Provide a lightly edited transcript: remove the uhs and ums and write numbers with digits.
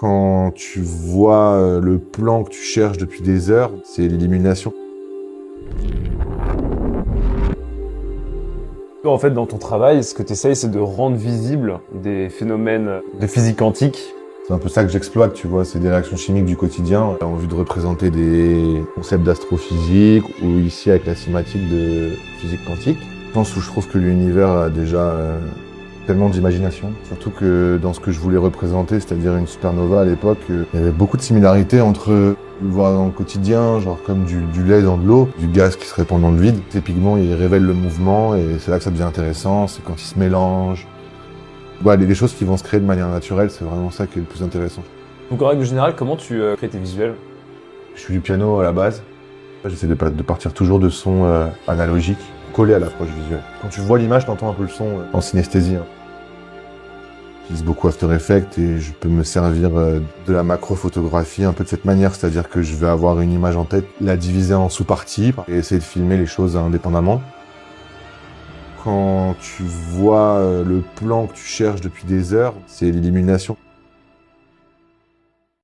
Quand tu vois le plan que tu cherches depuis des heures, c'est l'illumination. En fait, dans ton travail, ce que tu essayes, c'est de rendre visibles des phénomènes de physique quantique. C'est un peu ça que j'exploite, tu vois, c'est des réactions chimiques du quotidien. J'ai envie de représenter des concepts d'astrophysique ou ici avec la cinématique de physique quantique. Je pense où je trouve que l'univers a déjà tellement d'imagination. Surtout que dans ce que je voulais représenter, c'est-à-dire une supernova à l'époque, il y avait beaucoup de similarités entre le voir dans le quotidien, genre comme du lait dans de l'eau, du gaz qui se répand dans le vide. Ces pigments, ils révèlent le mouvement et c'est là que ça devient intéressant, c'est quand ils se mélangent. Ouais, les choses qui vont se créer de manière naturelle, c'est vraiment ça qui est le plus intéressant. Donc en règle générale, comment tu crées tes visuels? Je suis du piano à la base. J'essaie de partir toujours de sons analogiques, collés à l'approche visuelle. Quand tu vois l'image, t'entends un peu le son en synesthésie. J'utilise beaucoup After Effects et je peux me servir de la macro-photographie un peu de cette manière, c'est-à-dire que je vais avoir une image en tête, la diviser en sous-parties et essayer de filmer les choses indépendamment. Quand tu vois le plan que tu cherches depuis des heures, c'est l'illumination.